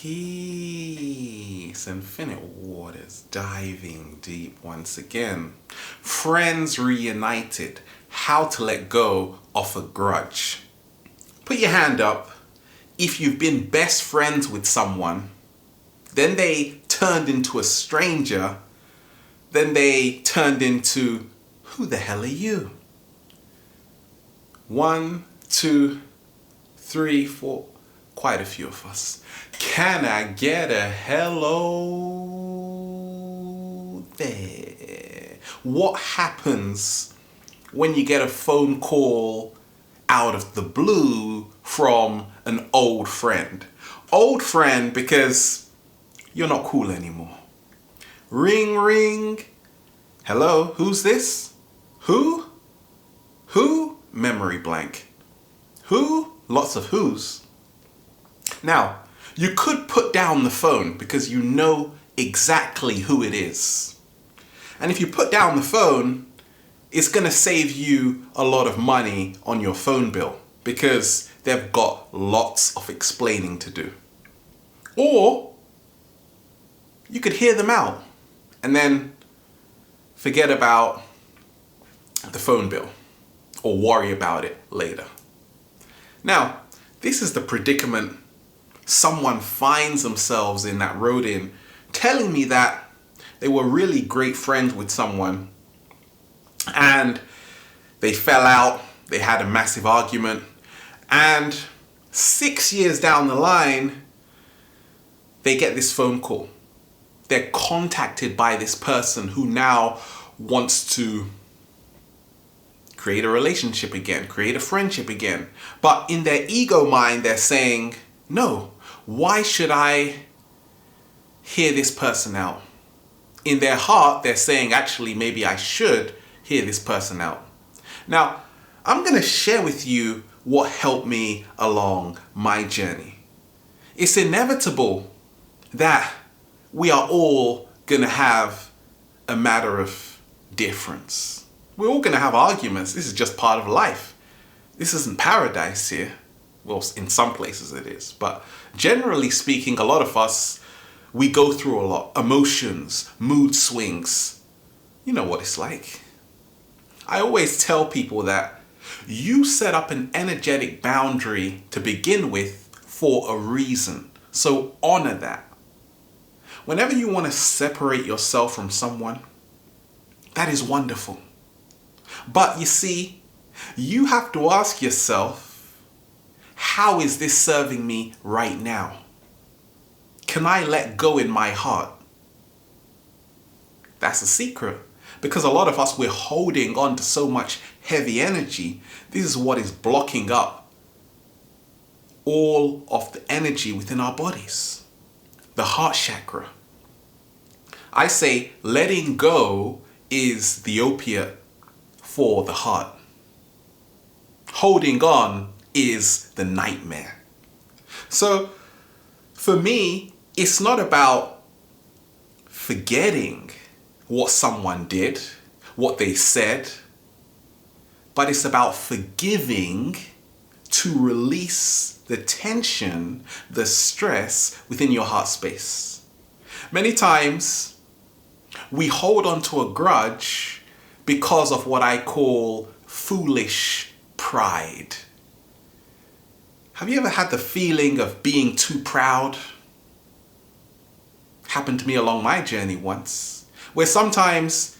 Peace, infinite waters, diving deep once again. Friends reunited, how to let go of a grudge. Put your hand up if you've been best friends with someone, then they turned into a stranger, then they turned into, who the hell are you? 1, 2, 3, 4, quite a few of us. Can I get a hello there? What happens when you get a phone call out of the blue from an old friend? Old friend because you're not cool anymore. Ring, ring. Hello, who's this? Who? Who? Memory blank. Who? Lots of who's. Now, you could put down the phone because you know exactly who it is. And if you put down the phone, it's going to save you a lot of money on your phone bill because they've got lots of explaining to do. Or you could hear them out and then forget about the phone bill or worry about it later. Now, this is the predicament someone finds themselves in that wrote in, telling me that they were really great friends with someone and they fell out, they had a massive argument, and 6 years down the line, they get this phone call. They're contacted by this person who now wants to create a relationship again, create a friendship again. But in their ego mind, they're saying, no, why should I hear this person out? In their heart, they're saying, actually, maybe I should hear this person out. Now, I'm going to share with you what helped me along my journey. It's inevitable that we are all going to have a matter of difference. We're all going to have arguments. This is just part of life. This isn't paradise here. Well, in some places it is. But generally speaking, a lot of us, we go through a lot. Emotions, mood swings. You know what it's like. I always tell people that you set up an energetic boundary to begin with for a reason. So honor that. Whenever you want to separate yourself from someone, that is wonderful. But you see, you have to ask yourself, how is this serving me right now? Can I let go in my heart? That's a secret. Because a lot of us, we're holding on to so much heavy energy. This is what is blocking up all of the energy within our bodies. The heart chakra. I say letting go is the opiate for the heart. Holding on is the nightmare. So for me, it's not about forgetting what someone did, what they said, but it's about forgiving to release the tension, the stress within your heart space. Many times we hold on to a grudge because of what I call foolish pride. Have you ever had the feeling of being too proud? Happened to me along my journey once, where sometimes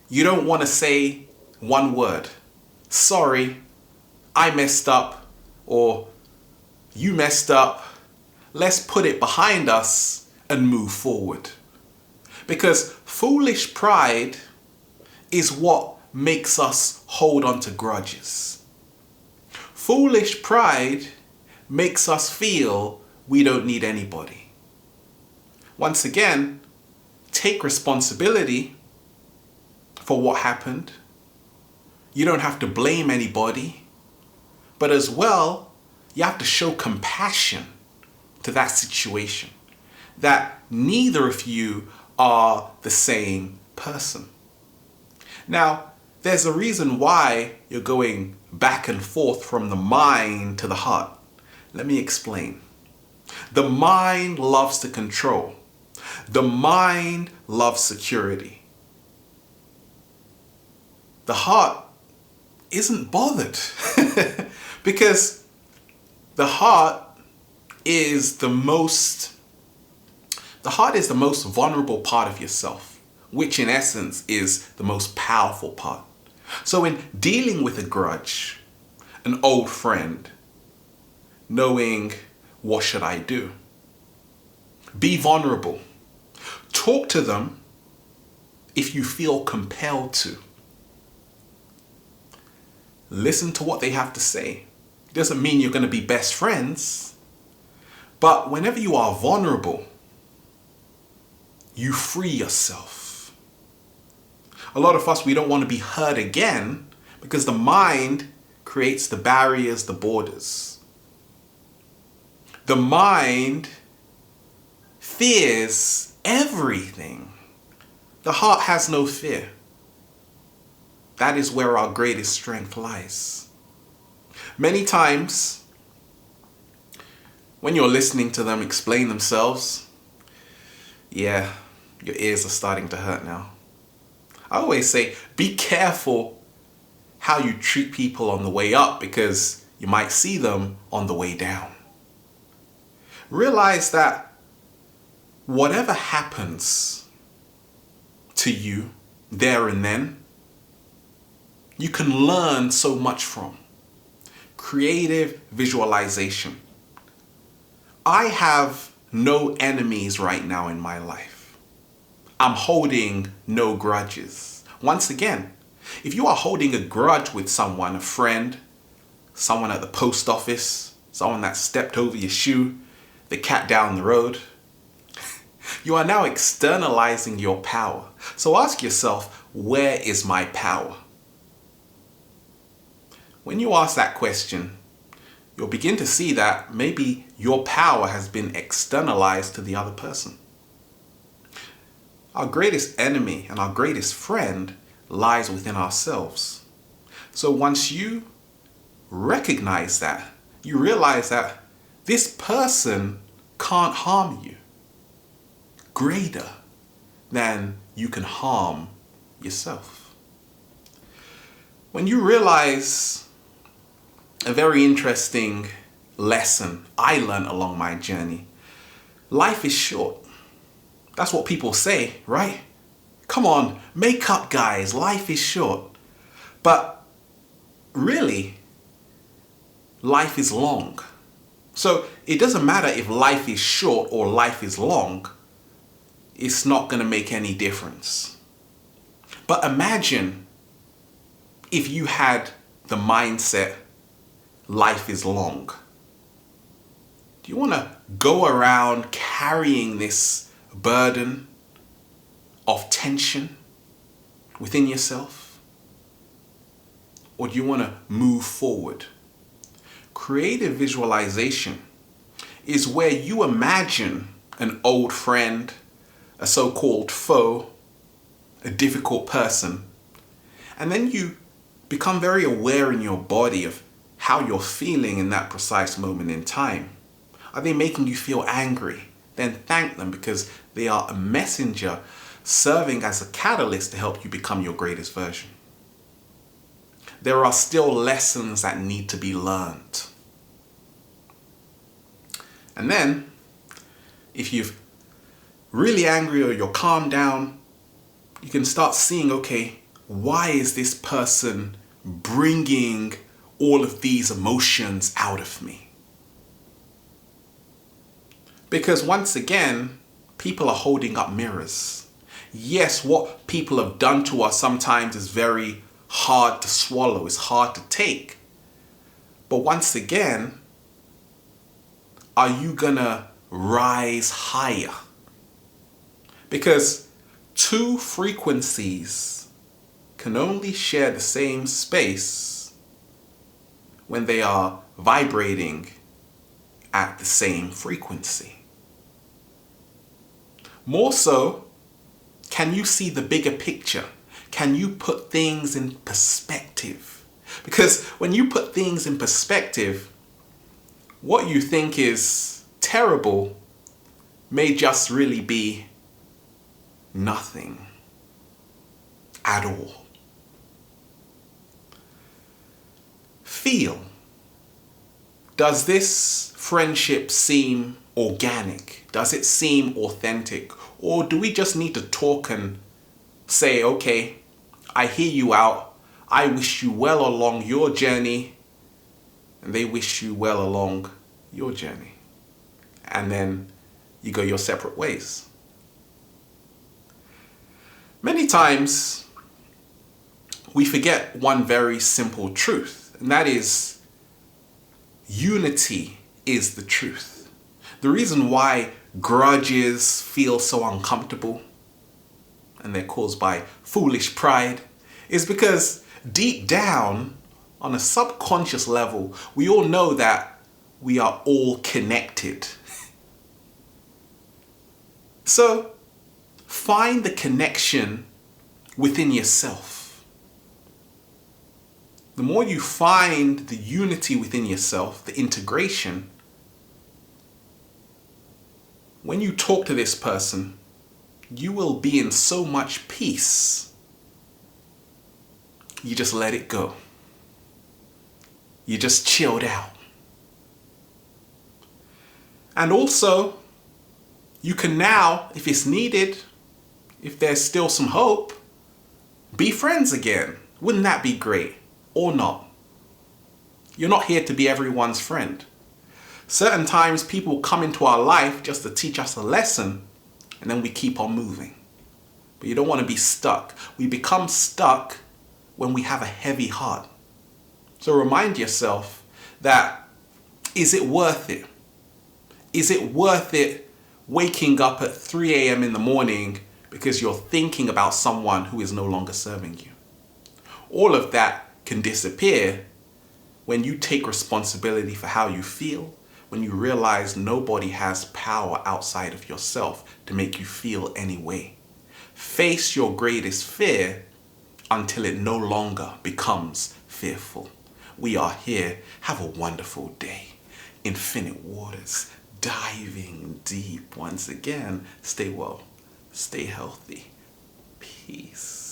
you don't want to say one word. Sorry, I messed up, or you messed up. Let's put it behind us and move forward. Because foolish pride is what makes us hold on to grudges. Foolish pride makes us feel we don't need anybody. Once again, take responsibility for what happened. You don't have to blame anybody, but as well, you have to show compassion to that situation, that neither of you are the same person. Now, there's a reason why you're going back and forth from the mind to the heart. Let me explain. The mind loves to control. The mind loves security. The heart isn't bothered because the heart is the most vulnerable part of yourself, which in essence is the most powerful part. So in dealing with a grudge, an old friend, knowing what should I do? Be vulnerable. Talk to them if you feel compelled to. Listen to what they have to say. Doesn't mean you're going to be best friends, but whenever you are vulnerable, you free yourself. A lot of us, we don't want to be hurt again because the mind creates the barriers, the borders. The mind fears everything. The heart has no fear. That is where our greatest strength lies. Many times, when you're listening to them explain themselves, yeah, your ears are starting to hurt now. I always say, be careful how you treat people on the way up because you might see them on the way down. Realize that whatever happens to you there and then, you can learn so much from. Creative visualization. I have no enemies right now in my life. I'm holding no grudges. Once again, if you are holding a grudge with someone, a friend, someone at the post office, someone that stepped over your shoe, the cat down the road, you are now externalizing your power. So ask yourself, where is my power? When you ask that question, you'll begin to see that maybe your power has been externalized to the other person. Our greatest enemy and our greatest friend lies within ourselves. So once you recognize that, you realize that this person can't harm you greater than you can harm yourself. When you realize a very interesting lesson I learned along my journey. Life is short. That's what people say, right? Come on, make up, guys. Life is short. But really, life is long. So it doesn't matter if life is short or life is long. It's not going to make any difference. But imagine if you had the mindset life is long. Do you want to go around carrying this burden of tension within yourself? Or do you want to move forward? Creative visualization is where you imagine an old friend, a so-called foe, a difficult person, and then you become very aware in your body of how you're feeling in that precise moment in time. Are they making you feel angry? Then thank them because they are a messenger serving as a catalyst to help you become your greatest version. There are still lessons that need to be learned. And then, if you're really angry or you're calmed down, you can start seeing, okay, why is this person bringing all of these emotions out of me? Because once again, people are holding up mirrors. Yes, what people have done to us sometimes is very hard to swallow, it's hard to take. But once again, are you gonna rise higher? Because two frequencies can only share the same space when they are vibrating at the same frequency. More so, can you see the bigger picture? Can you put things in perspective? Because when you put things in perspective, what you think is terrible may just really be nothing at all. Feel. Does this friendship seem organic? Does it seem authentic? Or do we just need to talk and say, okay, I hear you out. I wish you well along your journey. And they wish you well along your journey. And then you go your separate ways. Many times we forget one very simple truth, and that is unity is the truth. The reason why grudges feel so uncomfortable and they're caused by foolish pride is because deep down, on a subconscious level, we all know that we are all connected. So, find the connection within yourself. The more you find the unity within yourself, the integration, when you talk to this person, you will be in so much peace. You just let it go. You just chilled out. And also, you can now, if it's needed, if there's still some hope, be friends again. Wouldn't that be great? Or not? You're not here to be everyone's friend. Certain times people come into our life just to teach us a lesson, and then we keep on moving. But you don't want to be stuck. We become stuck when we have a heavy heart. So remind yourself that, is it worth it? Is it worth it waking up at 3 a.m. in the morning because you're thinking about someone who is no longer serving you? All of that can disappear when you take responsibility for how you feel, when you realize nobody has power outside of yourself to make you feel any way. Face your greatest fear until it no longer becomes fearful. We are here. Have a wonderful day. Infinite waters, diving deep once again. Stay well, stay healthy. Peace.